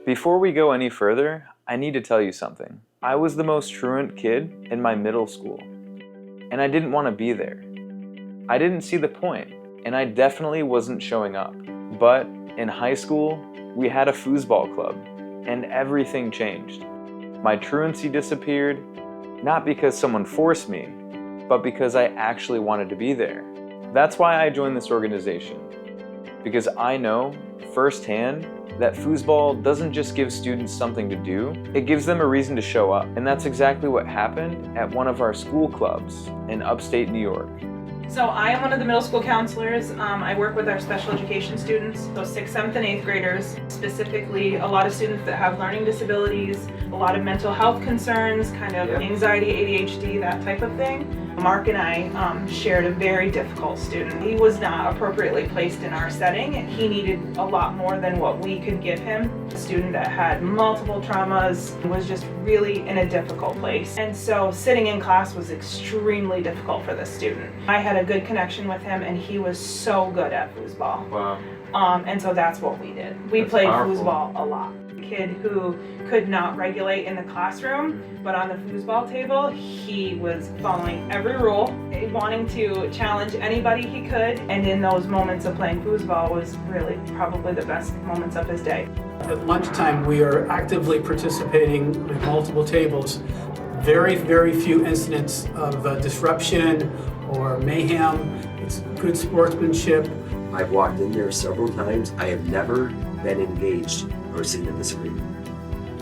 Before we go any further, I need to tell you something. I was the most truant kid in my middle school, and I didn't want to be there. I didn't see the point, and I definitely wasn't showing up. But in high school, we had a foosball club, and everything changed. My truancy disappeared, not because someone forced me, but because I actually wanted to be there. That's why I joined this organization, because I know firsthand that foosball doesn't just give students something to do, it gives them a reason to show up. And that's exactly what happened at one of our school clubs in upstate New York. So I am one of the middle school counselors. I work with our special education students, so 6th, 7th, and 8th graders, specifically a lot of students that have learning disabilities, a lot of mental health concerns, kind of anxiety, ADHD, that type of thing. Mark and I shared a very difficult student. He was not appropriately placed in our setting, and he needed a lot more than what we could give him. A student that had multiple traumas, was just really in a difficult place. And so sitting in class was extremely difficult for this student. I had a good connection with him, and he was so good at foosball. Wow. And so that's what we did. We played foosball a lot. Kid who could not regulate in the classroom, but on the foosball table, he was following every rule, wanting to challenge anybody he could, and in those moments of playing foosball was really probably the best moments of his day. At lunchtime, we are actively participating with multiple tables. Very, very few incidents of disruption or mayhem. It's good sportsmanship. I've walked in there several times. I have never been engaged or seen a disagreement.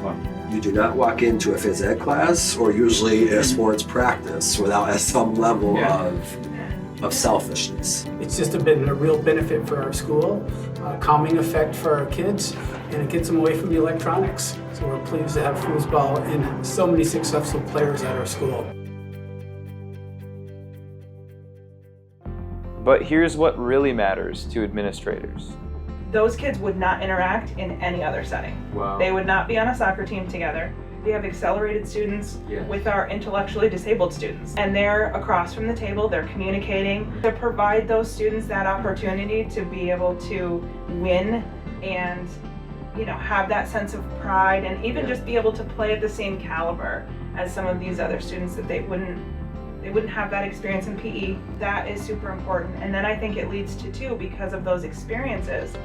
Wow. You do not walk into a phys ed class or usually a sports practice without some level of selfishness. It's just been a real benefit for our school, a calming effect for our kids, and it gets them away from the electronics. So we're pleased to have foosball and so many successful players at our school. But here's what really matters to administrators. Those kids would not interact in any other setting. Wow. They would not be on a soccer team together. We have accelerated students with our intellectually disabled students, and they're across from the table, they're communicating to provide those students that opportunity to be able to win and have that sense of pride, and even just be able to play at the same caliber as some of these other students that they wouldn't have that experience in PE. That is super important. And then I think it leads to, too, because of those experiences,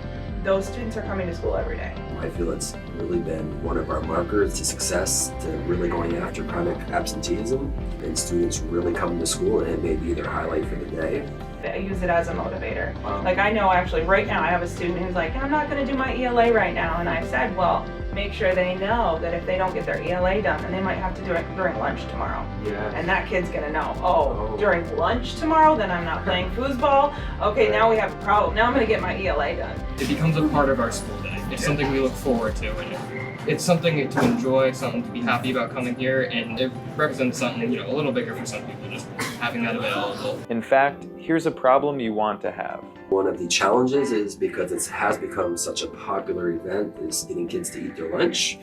those students are coming to school every day. I feel it's really been one of our markers to success, to really going after chronic absenteeism and students really coming to school, and it may be their highlight for the day. I use it as a motivator. Like, I know actually right now I have a student who's like, I'm not going to do my ELA right now. And I said, well, make sure they know that if they don't get their ELA done, then they might have to do it during lunch tomorrow. Yeah. And that kid's going to know, during lunch tomorrow, then I'm not playing foosball. Okay, now we have a problem. Now I'm going to get my ELA done. It becomes a part of our school day. It's something we look forward to, and it's something to enjoy, something to be happy about coming here, and it represents something, a little bigger for some people, just having that available. In fact, here's a problem you want to have. One of the challenges is because it has become such a popular event is getting kids to eat their lunch.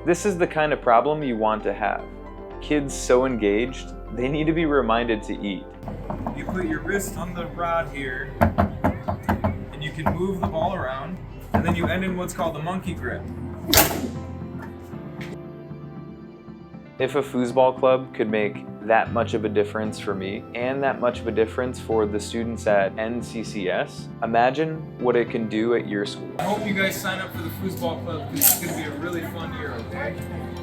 This is the kind of problem you want to have. Kids so engaged, they need to be reminded to eat. You put your wrist on the rod here, and you can move the ball around, and then you end in what's called the monkey grip. If a foosball club could make that much of a difference for me and that much of a difference for the students at NCCS, imagine what it can do at your school. I hope you guys sign up for the foosball club because it's going to be a really fun year, okay?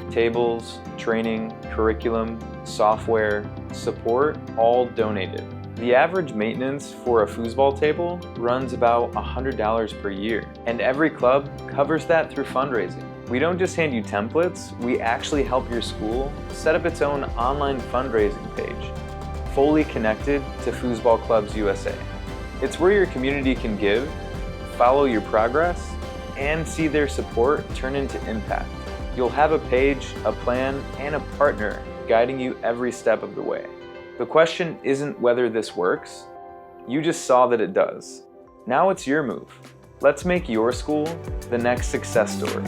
Tables, training, curriculum, software, support, all donated. The average maintenance for a foosball table runs about $100 per year, and every club covers that through fundraising. We don't just hand you templates, we actually help your school set up its own online fundraising page, fully connected to Foosball Clubs USA. It's where your community can give, follow your progress, and see their support turn into impact. You'll have a page, a plan, and a partner guiding you every step of the way. The question isn't whether this works, you just saw that it does. Now it's your move. Let's make your school the next success story.